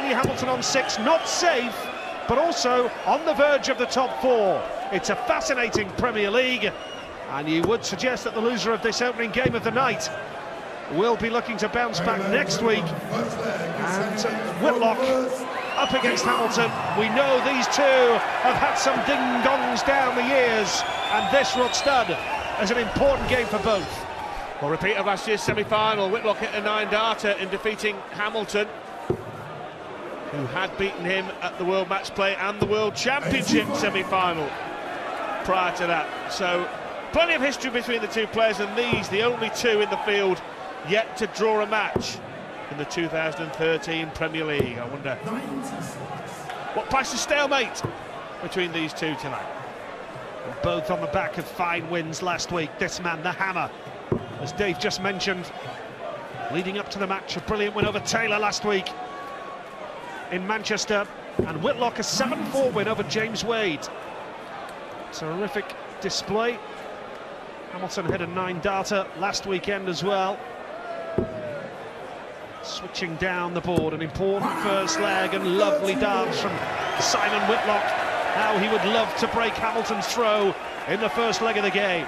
Andy Hamilton on 6, not safe, but also on the verge of the top 4. It's a fascinating Premier League, and you would suggest that the loser of this opening game of the night will be looking to bounce back next week. And Whitlock up against Hamilton. We know these two have had some ding-dongs down the years, and this, Rod Stud, is an important game for both. Well, repeat of last year's semi-final, Whitlock hit a 9-darter in defeating Hamilton, who had beaten him at the World Match Play and the World Championship semi-final prior to that. So plenty of history between the two players, and these, the only two in the field yet to draw a match in the 2013 Premier League. I wonder what price of stalemate between these two tonight. And both on the back of fine wins last week. This man, the Hammer, as Dave just mentioned, leading up to the match, a brilliant win over Taylor last week in Manchester, and Whitlock a 7-4 win over James Wade. Terrific display. Hamilton hit a 9-darter last weekend as well. Switching down the board, an important first leg, and lovely dance from Simon Whitlock. How he would love to break Hamilton's throw in the first leg of the game.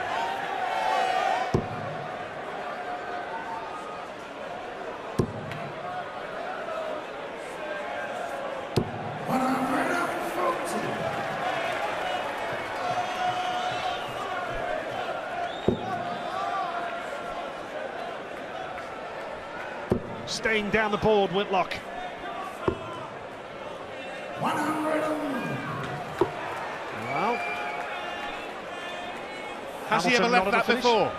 Staying down the board, Whitlock. Well, has he ever left that before?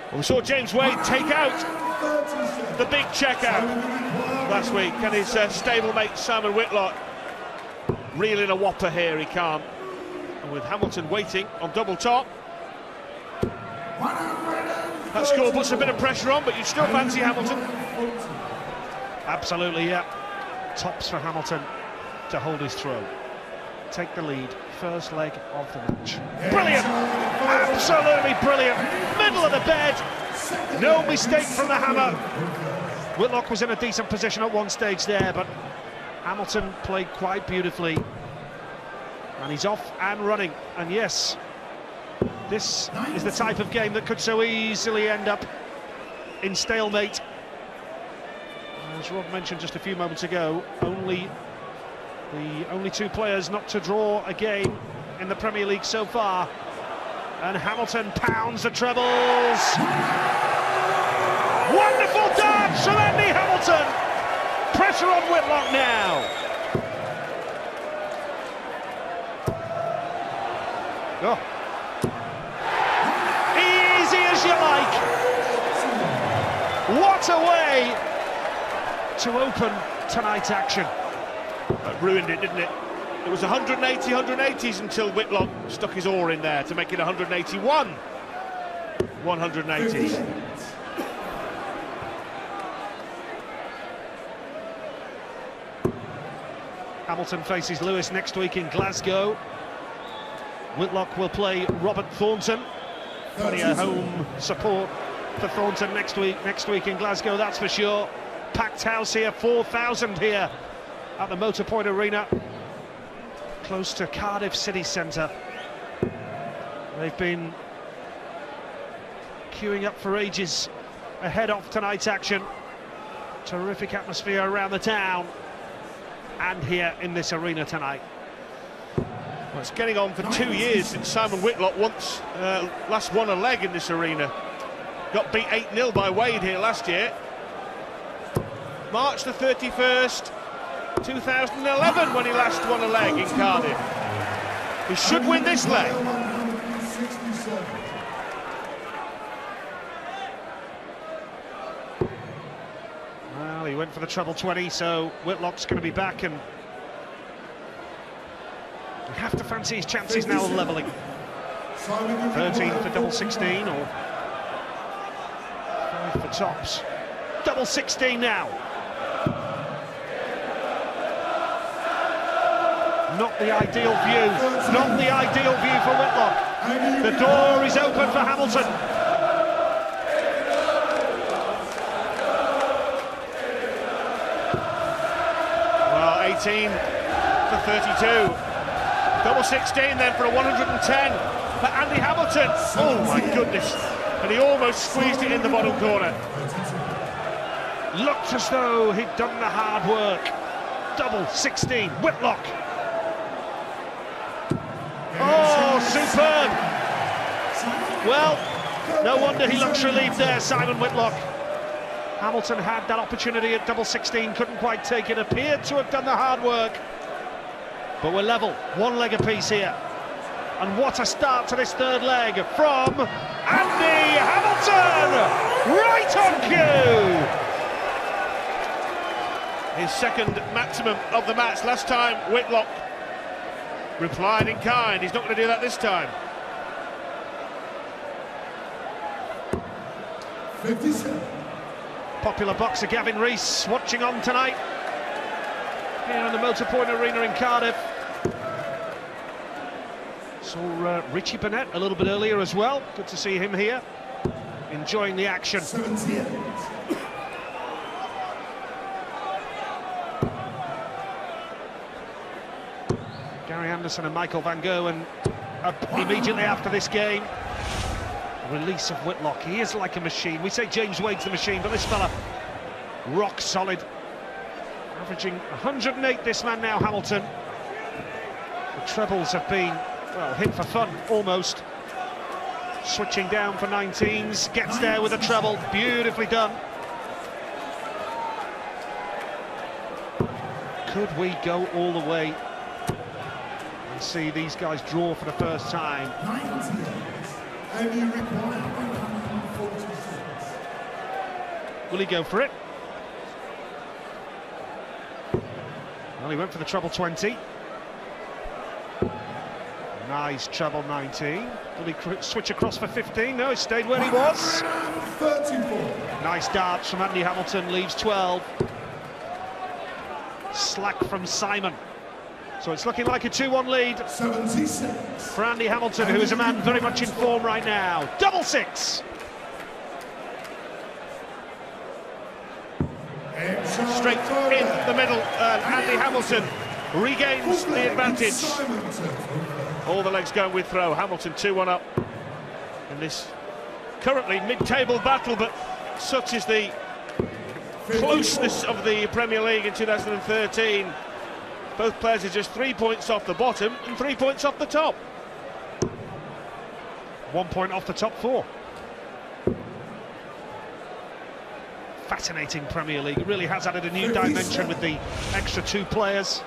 Well, we saw James Wade take out the big checkout last week, and his stablemate Simon Whitlock reeling a whopper here. He can't. And with Hamilton waiting on double top, that score puts a bit of pressure on, but you still fancy Hamilton. Absolutely, yeah. Tops for Hamilton to hold his throw. Take the lead, first leg of the match. Brilliant! Absolutely brilliant! Middle of the bed, no mistake from the Hammer. Whitlock was in a decent position at one stage there, but Hamilton played quite beautifully. And he's off and running, and yes, this is the type of game that could so easily end up in stalemate. As Rob mentioned just a few moments ago, the only two players not to draw a game in the Premier League so far, and Hamilton pounds the trebles. Wonderful dance from Andy Hamilton. Pressure on Whitlock now. Oh. Easy as you like. What a way to open tonight's action. That ruined it, didn't it? It was 180s until Whitlock stuck his oar in there to make it 181. 180s. Hamilton faces Lewis next week in Glasgow. Whitlock will play Robert Thornton. Plenty of home support for Thornton next week in Glasgow, that's for sure. Packed house here, 4,000 here at the Motorpoint Arena, close to Cardiff city centre. They've been queuing up for ages ahead of tonight's action. Terrific atmosphere around the town and here in this arena tonight. Well, it's getting on for 2 years since Simon Whitlock last won a leg in this arena. Got beat 8-0 by Wade here last year. March the 31st, 2011, when he last won a leg in Cardiff. He should win this leg. Well, he went for the treble 20, so Whitlock's going to be back, and you have to fancy his chances now of levelling. 13 for double 16, or 5 for tops. Double 16 now. Not the ideal view. Not the ideal view for Whitlock. The door is open for Hamilton. Well, 18 for 32. Double 16 then for a 110 for Andy Hamilton. Oh my goodness. And he almost squeezed it in the bottom corner. Looked as though he'd done the hard work. Double 16, Whitlock. Oh, superb. Well, no wonder he looks relieved there, Simon Whitlock. Hamilton had that opportunity at double 16, couldn't quite take it, appeared to have done the hard work. But we're level, one leg apiece here. And what a start to this third leg from Andy Hamilton! Right on cue! His second maximum of the match. Last time, Whitlock replied in kind. He's not going to do that this time. 57. Popular boxer Gavin Rees watching on tonight here in the Motorpoint Arena in Cardiff. Saw Richie Burnett a little bit earlier as well. Good to see him here, enjoying the action. 78. Gary Anderson and Michael Van Gerwen immediately after this game. Release of Whitlock. He is like a machine. We say James Wade's the machine, but this fella, rock solid. Averaging 108, this man now, Hamilton. The trebles have been, well, hit for fun, almost. Switching down for 19s, gets there with a treble, beautifully done. Could we go all the way and see these guys draw for the first time? 90. And you require 146. Will he go for it? Well, he went for the treble 20. Nice treble 19. Will he switch across for 15? No, he stayed where he was. 34. Nice darts from Andy Hamilton, leaves 12. Slack from Simon. So it's looking like a 2-1 lead 76. for Andy Hamilton, who is a man very much in form right now. Double 6. Straight in the middle, Andy Hamilton regains the advantage. All the legs going with throw. Hamilton 2-1 up in this currently mid-table battle, but such is the closeness of the Premier League in 2013. Both players are just 3 points off the bottom and 3 points off the top. 1 point off the top 4. Fascinating Premier League. It really has added a new dimension with the extra 2 players.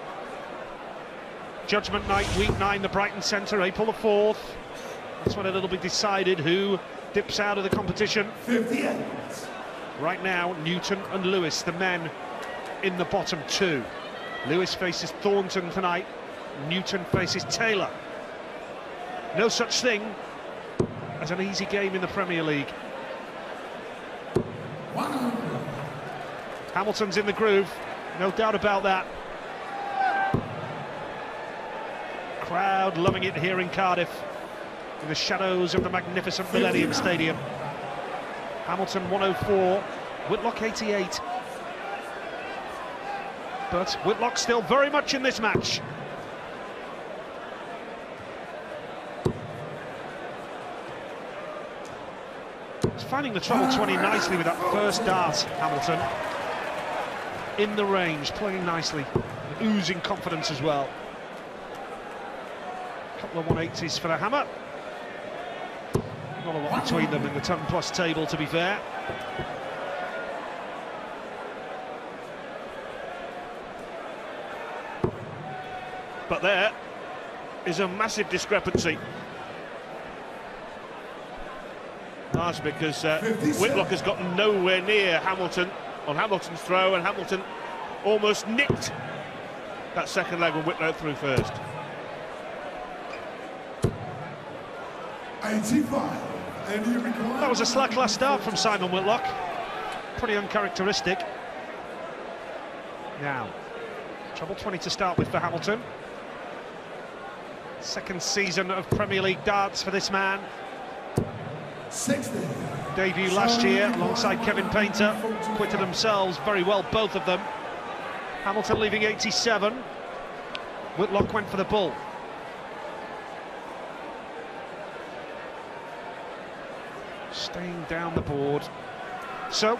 Judgment night, week 9, the Brighton Centre, April the 4th. That's when it'll be decided who dips out of the competition. 58. Right now, Newton and Lewis, the men in the bottom 2. Lewis faces Thornton tonight. Newton faces Taylor. No such thing as an easy game in the Premier League. 100. Hamilton's in the groove, no doubt about that. Crowd loving it here in Cardiff, in the shadows of the magnificent Millennium Stadium. Hamilton 104, Whitlock 88. But Whitlock still very much in this match. He's finding the treble 20 nicely with that first dart, Hamilton. In the range, playing nicely, oozing confidence as well. Couple of 180s for the hammer. Not a lot between them in the 10+ table, to be fair. But there is a massive discrepancy. Large because Whitlock has gotten nowhere near Hamilton on Hamilton's throw, and Hamilton almost nicked that second leg when Whitlock threw first. 85. And you require That was a slack last start from Simon Whitlock. Pretty uncharacteristic. Now, treble 20 to start with for Hamilton. Second season of Premier League darts for this man. 60. Debut last year alongside Kevin Painter. Quitted themselves very well, both of them. Hamilton leaving 87. Whitlock went for the bull. Staying down the board. So,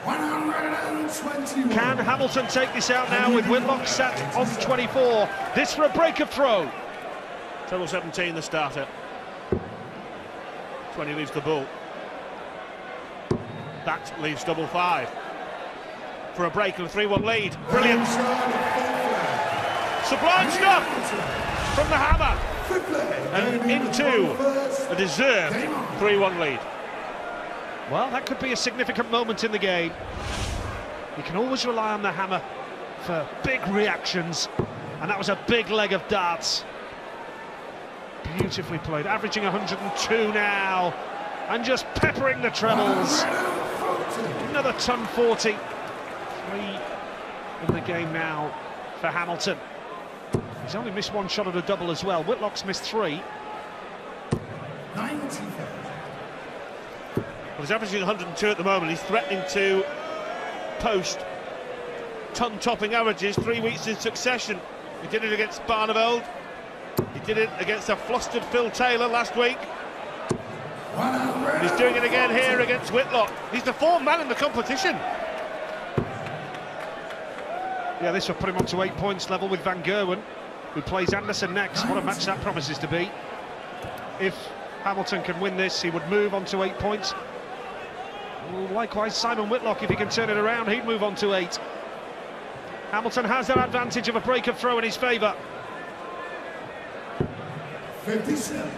121. can Hamilton take this out now with Whitlock sat on 24? This for a break of throw. Total 17, the starter. 20 leaves the bull. That leaves double 5. For a break and a 3-1 lead. Brilliant. Sublime stuff from the hammer. And into a deserved 3-1 lead. Well, that could be a significant moment in the game. You can always rely on the hammer for big reactions, and that was a big leg of darts. Beautifully played, averaging 102 now, and just peppering the trebles. Another ton 40. 3 in the game now for Hamilton. He's only missed 1 shot at a double as well. Whitlock's missed 3. 90. Well, he's averaging 102 at the moment. He's threatening to post ton-topping averages 3 weeks in succession. He did it against Barneveld. He did it against a flustered Phil Taylor last week. He's doing it again here against Whitlock. He's the form man in the competition. Yeah, this will put him on to 8 points level with Van Gerwen, who plays Anderson next. What a match that promises to be. If Hamilton can win this, he would move on to 8 points. Likewise, Simon Whitlock, if he can turn it around, he'd move on to 8. Hamilton has that advantage of a break of throw in his favour. 57.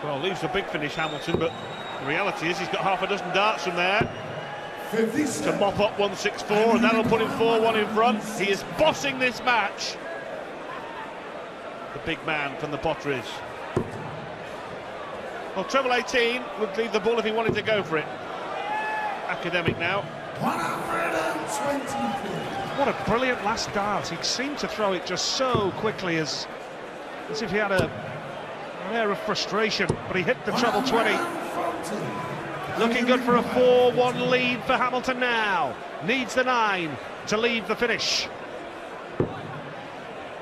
Well, leaves a big finish, Hamilton, but the reality is he's got half a dozen darts from there 57. to mop up 164, and that'll put him 4-1 in front. He is bossing this match. The big man from the Potteries. Well, treble 18 would leave the ball if he wanted to go for it. Academic now. 123. What a brilliant last dart. He seemed to throw it just so quickly, as if he had an air of frustration, but he hit the treble 20. Looking good for a 4-1 lead for Hamilton now. Needs the 9 to leave the finish.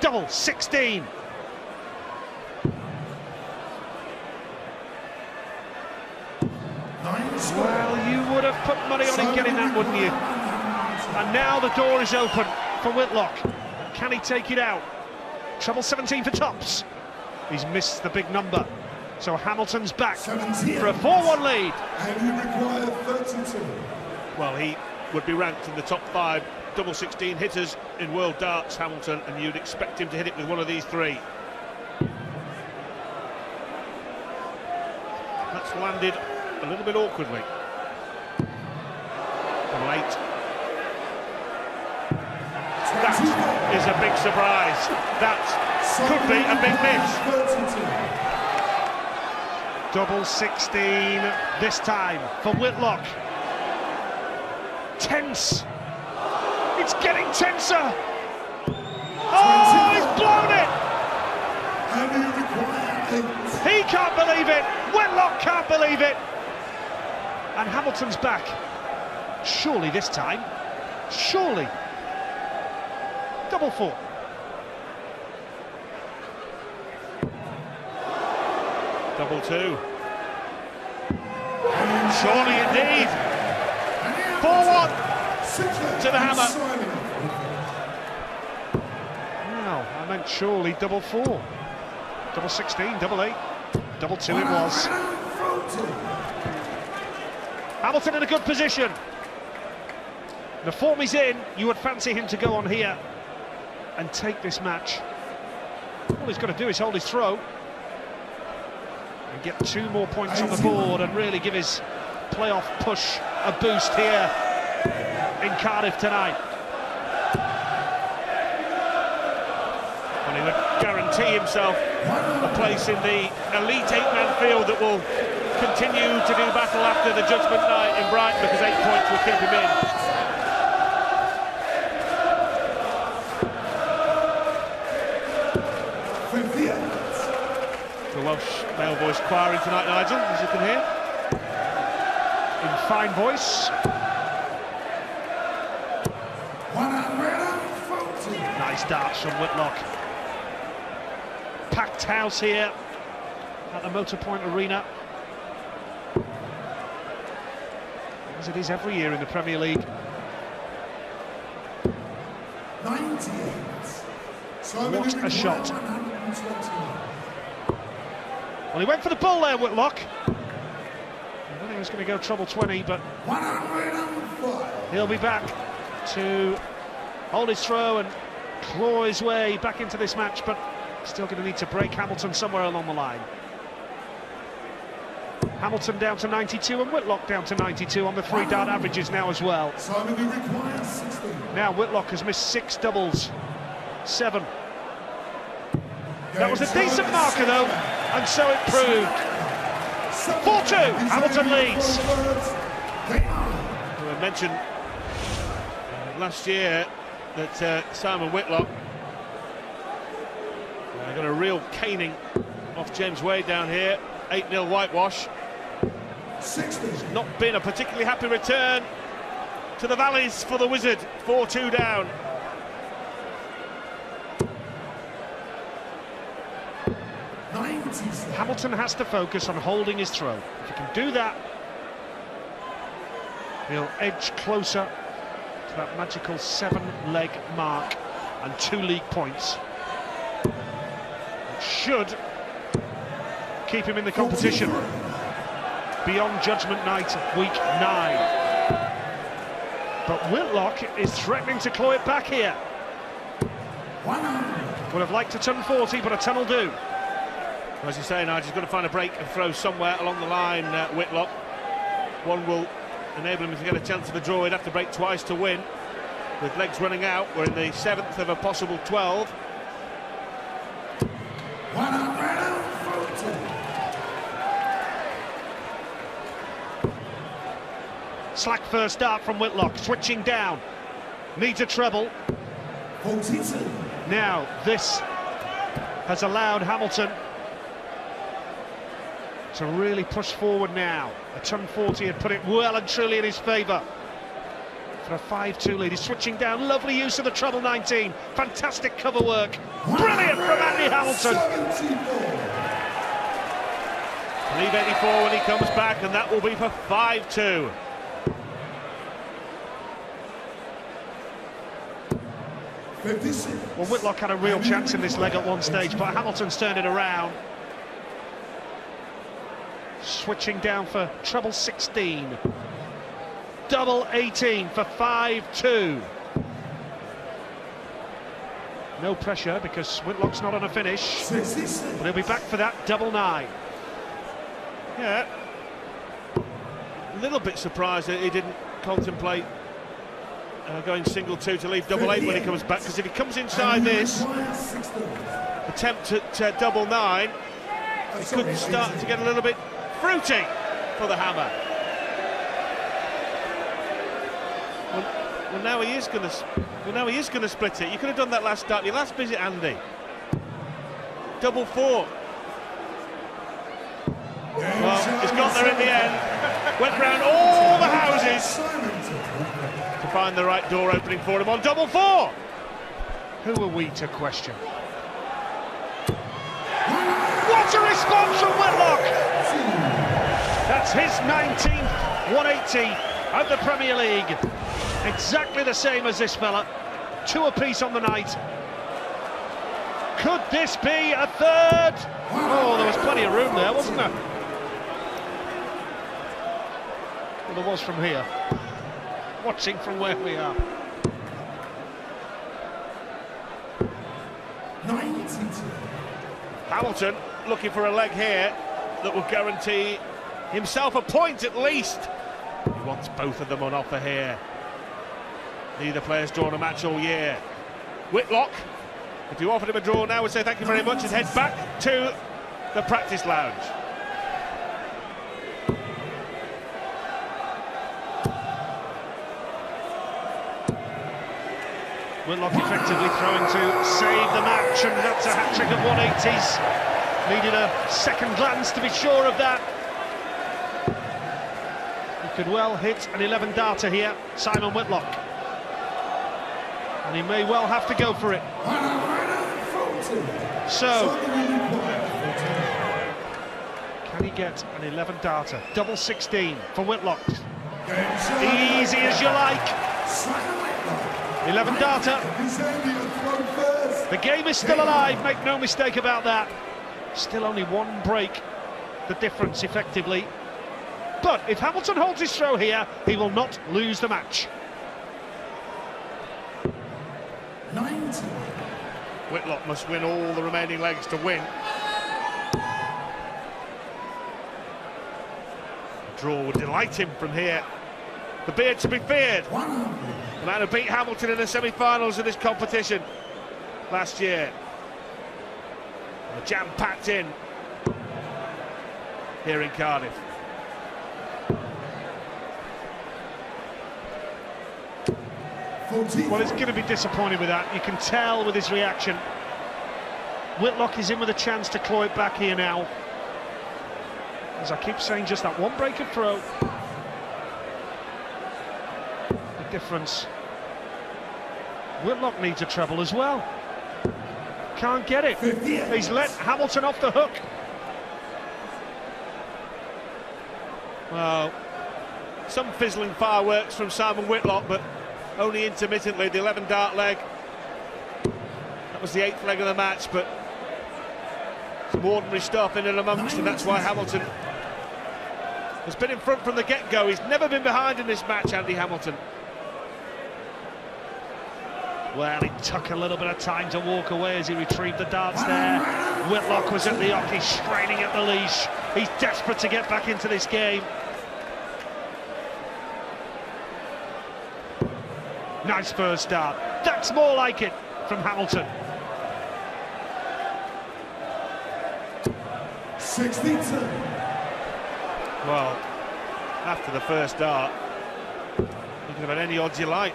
Double 16. Well, you would have put money on him getting that, wouldn't you? And now the door is open for Whitlock. Can he take it out? Treble 17 for tops. He's missed the big number. So Hamilton's back for a 4-1 lead. And you require 32. Well, he would be ranked in the top 5 double 16 hitters in world darts, Hamilton, and you'd expect him to hit it with one of these 3. That's landed a little bit awkwardly. Late. That is a big surprise. That could be a big miss. Double 16 this time for Whitlock. Tense. It's getting tenser. Oh, he's blown it. And you require 8. He can't believe it. Whitlock can't believe it. And Hamilton's back. Surely this time. Surely. Double 4. Double 2. Surely indeed. 4-1 to the hammer. No, I meant surely double 4. Double 16, double 8, double 2 it was. Hamilton in a good position. The form he's in, you would fancy him to go on here and take this match. All he's got to do is hold his throw and get 2 more points on the board and really give his playoff push a boost here in Cardiff tonight. And he would guarantee himself a place in the elite 8-man field that will continue to do battle after the judgment night in Brighton, because 8 points will keep him in. The Welsh male voice choiring tonight, Nigel, as you can hear. In fine voice. 140. Nice darts from Whitlock. Packed house here at the Motorpoint Arena, as it is every year in the Premier League. 98. What a shot. Well, he went for the ball there, Whitlock. I thought he was going to go treble 20, but 105. he'll be back to hold his throw and claw his way back into this match, but still going to need to break Hamilton somewhere along the line. Hamilton down to 92 and Whitlock down to 92 on the 3 dart averages now as well. Simon, he requires 16. Now Whitlock has missed 6 doubles, 7. That was a decent marker though, and so it proved. 4-2, Hamilton leads. I mentioned last year that Simon Whitlock got a real caning off James Wade down here. 8-0 whitewash. 60. Not been a particularly happy return to the Valleys for the Wizard. 4-2 down. Hamilton has to focus on holding his throw. If he can do that, he'll edge closer to that magical 7-leg mark and 2 league points. It should keep him in the competition beyond Judgment Night, week 9. But Whitlock is threatening to claw it back here. Would have liked to turn 40, but a ton will do. As you say, Nigel, he's got to find a break and throw somewhere along the line, Whitlock. One will enable him to get a chance of a draw. He'd have to break twice to win. With legs running out, we're in the 7th of a possible 12. 140. Slack first dart from Whitlock, switching down. Needs a treble. 42. Now, this has allowed Hamilton to really push forward now. A ton 40 had put it well and truly in his favour for a 5-2 lead. He's switching down, lovely use of the treble 19. Fantastic cover work. Brilliant from Andy Hamilton. 74. Leave 84 when he comes back, and that will be for 5-2. Well, Whitlock had a real chance in this leg at one stage, but Hamilton's turned it around. Switching down for treble 16. Double 18 for 5-2. No pressure because Whitlock's not on a finish, but he'll be back for that double 9. Yeah. A little bit surprised that he didn't contemplate going single 2 to leave double 8 when he comes back, because if he comes inside this attempt at double 9, he could start to get a little bit fruity for the hammer. Well, now he is going to split it. You could have done that last start. Your last visit, Andy. Double 4. Well, he's got there in the end. Went round all the houses to find the right door opening for him on double 4. Who are we to question? What a response from Whitlock! That's his 19th 180 of the Premier League. Exactly the same as this fella. 2 apiece on the night. Could this be a third? Oh, there was plenty of room there, wasn't there? Well, there was from here. Watching from where we are. 92. Hamilton looking for a leg here that will guarantee himself a point at least. He wants both of them on offer here. Neither player's drawn a match all year. Whitlock, if you offered him a draw now, would say thank you very much and head back to the practice lounge. Whitlock effectively throwing to save the match, and that's a hat-trick of 180s Needed a second glance to be sure of that. He could well hit an 11-darter here, Simon Whitlock. And he may well have to go for it. So, can he get an 11-darter? Double 16 for Whitlock. Easy as you like. 11-darter. The game is still alive, make no mistake about that. Still only one break, the difference effectively. But if Hamilton holds his throw here, he will not lose the match. 90. Whitlock must win all the remaining legs to win. A draw would delight him from here. The beard to be feared. The man who beat Hamilton in the semi-finals of this competition last year. The jam packed in here in Cardiff. Well, it's going to be disappointed with that. You can tell with his reaction. Whitlock is in with a chance to claw it back here now. As I keep saying, just that one break of throw. The difference. Whitlock needs a treble as well. Can't get it. He's let Hamilton off the hook. Well, some fizzling fireworks from Simon Whitlock, but only intermittently. The 11-dart leg, that was the 8th leg of the match, but some ordinary stuff in and amongst, and that's why Hamilton has been in front from the get-go. He's never been behind in this match, Andy Hamilton. Well, he took a little bit of time to walk away as he retrieved the darts there. Whitlock was at the hook, he's straining at the leash. He's desperate to get back into this game. Nice first start. That's more like it from Hamilton. 62. Well, after the first dart, you can have had any odds you like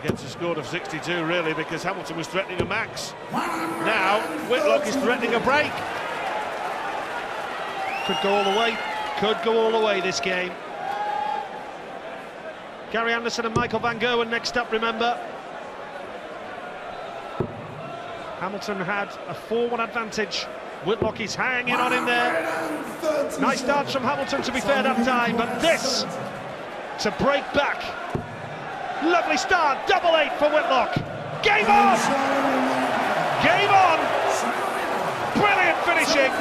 against a score of 62, really, because Hamilton was threatening a max. Now, Whitlock is threatening a break. Could go all the way. Could go all the way, this game. Gary Anderson and Michael Van Gerwen next up, remember. Hamilton had a 4-1 advantage. Whitlock is hanging on in there. Nice darts from Hamilton, to be fair, that time, but this to break back. Lovely start, double 8 for Whitlock. Game on! Game on! Brilliant finishing.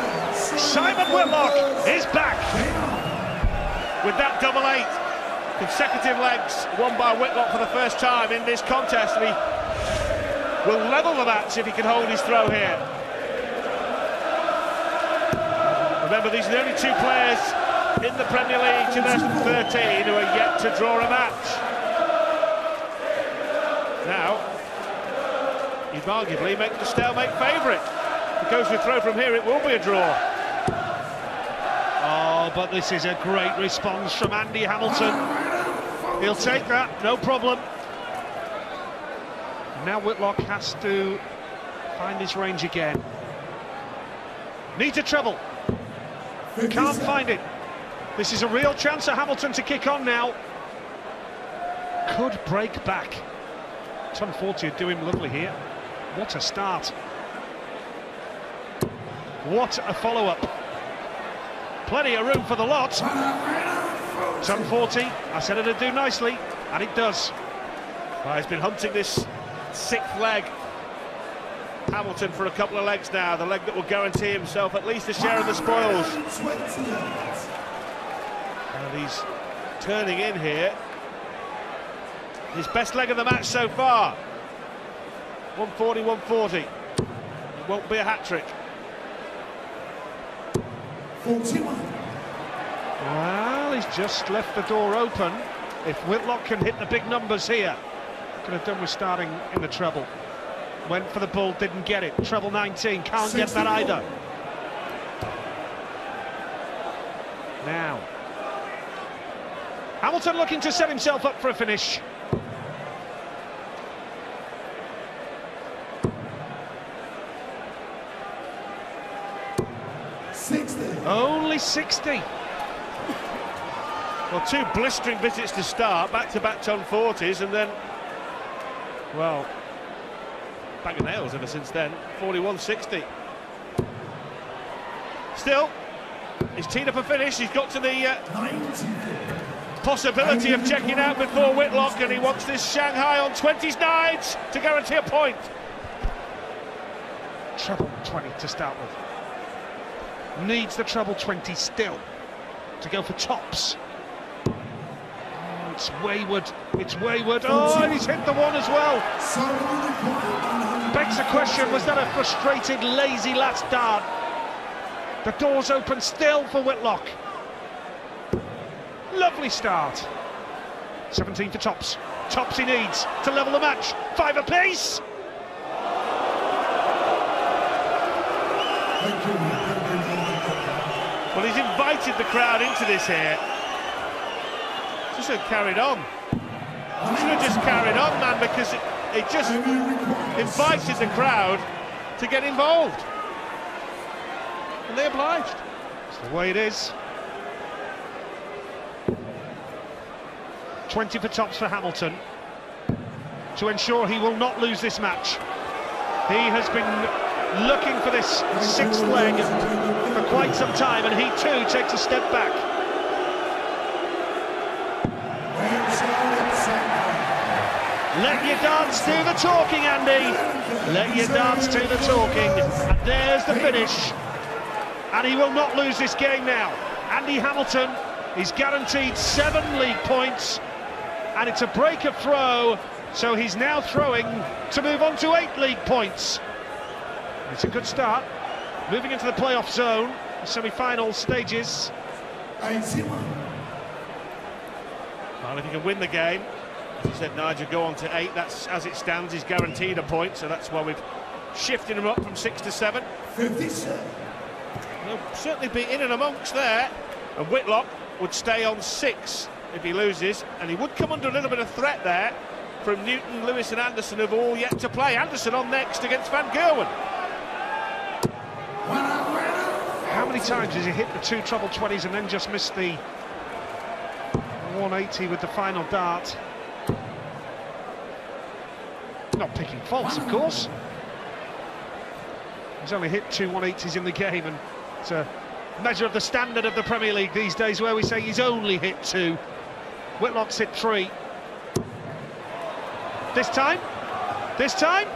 Simon Whitlock is back. With that double 8, consecutive legs won by Whitlock for the first time in this contest, and he will level the match if he can hold his throw here. Remember, these are the only two players in the Premier League 2013 who are yet to draw a match. Now, you'd arguably make the stalemate favourite. If it goes with throw from here, it will be a draw. Oh, but this is a great response from Andy Hamilton. He'll take that, no problem. Now Whitlock has to find his range again. Needs a treble. Can't find it. This is a real chance for Hamilton to kick on now. Could break back. Ton 40 would do him lovely here. What a start. What a follow-up. Plenty of room for the lot. Ton 40, I said it'd do nicely, and it does. Well, he's been hunting this 6th leg, Hamilton, for a couple of legs now. The leg that will guarantee himself at least a share of the spoils. And he's turning in here. His best leg of the match so far. 140, 140. It won't be a hat-trick. 41. Well, he's just left the door open. If Whitlock can hit the big numbers here, could have done with starting in the treble. Went for the bull, didn't get it. Treble 19, can't get that either. Now, Hamilton looking to set himself up for a finish. 60. Only 60. Well, 2 blistering visits to start, back-to-back ton 40s, and then, well, bag of nails ever since then. 41.60. Still, he's teed up a finish. He's got to the 90. possibility of checking out before Whitlock, and he wants this Shanghai on 20s nines to guarantee a point. Treble 20 to start with. Needs the treble 20 still to go for tops. Oh, it's wayward. It's wayward. Oh, and he's hit the one as well. Begs the question, was that a frustrated, lazy last dart? The door's open still for Whitlock. Lovely start. 17 for tops. Tops he needs to level the match. 5 apiece. Well, he's invited the crowd into this here. Just have carried on. Should have just carried on, man, because it just invited the crowd to get involved. And they obliged. It's the way it is. 20 for tops for Hamilton to ensure he will not lose this match. He has been looking for this 6th leg for quite some time, and he too takes a step back. Let your darts do the talking, Andy. Let your darts do the talking. And there's the finish. And he will not lose this game now. Andy Hamilton is guaranteed 7 league points, and it's a breaker throw, so he's now throwing to move on to 8 league points. It's a good start, moving into the playoff zone, the semi-final stages. Well, if he can win the game, as you said, Nigel, go on to 8. That's, as it stands, he's guaranteed a point, so that's why we've shifted him up from 6 to 7. 57. He'll certainly be in and amongst there, and Whitlock would stay on 6 if he loses, and he would come under a little bit of threat there from Newton, Lewis and Anderson, who've all yet to play. Anderson on next against Van Gerwen. How many times has he hit the 2 treble 20s and then just missed the 180 with the final dart? Not picking faults, of course. He's only hit 2 180s in the game, and it's a measure of the standard of the Premier League these days, where we say he's only hit 2. Whitlock's hit 3. This time? This time?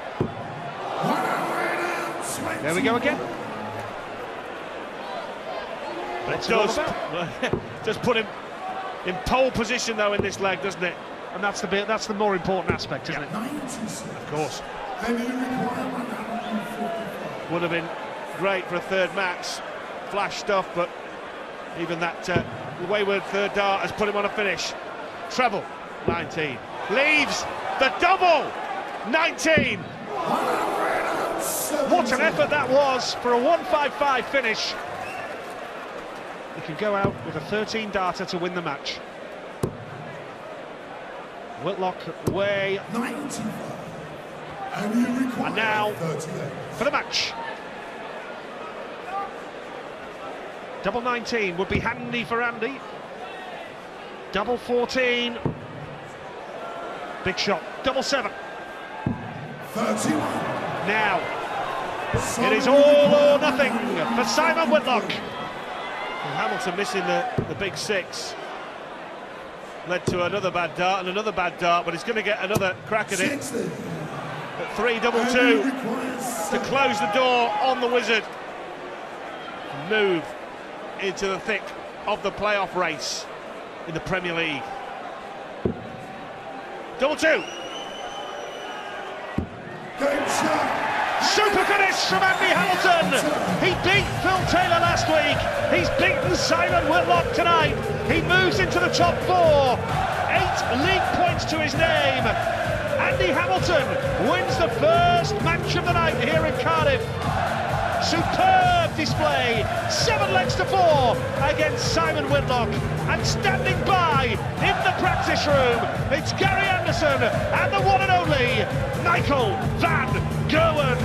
There we go again. But it does put him in pole position, though, in this leg, doesn't it? And that's the bit. That's the more important aspect, isn't it? Of course. Would have been great for a 3rd match. Flash stuff, but even that wayward 3rd dart has put him on a finish. Treble, 19. Leaves the double, 19. What an effort that was for a 155 finish. He can go out with a 13 darter to win the match. Whitlock away. 90. And now for the match. Double 19 would be handy for Andy. Double 14. Big shot. Double 7. 31. Now it is all or nothing for Simon Whitlock. And Hamilton missing the big 6 led to another bad dart and another bad dart, but he's going to get another crack at it. At 3 double 2 to close the door on the Wizard. Move into the thick of the playoff race in the Premier League. Double 2. Super finish from Andy Hamilton. He beat Phil Taylor last week. He's beaten Simon Whitlock tonight. He moves into the top 4. 8 league points to his name. Andy Hamilton wins the first match of the night here in Cardiff. Superb display. 7 legs to 4 against Simon Whitlock. And standing by in the practice room, it's Gary Anderson and the one and only Michael Van Gerwen.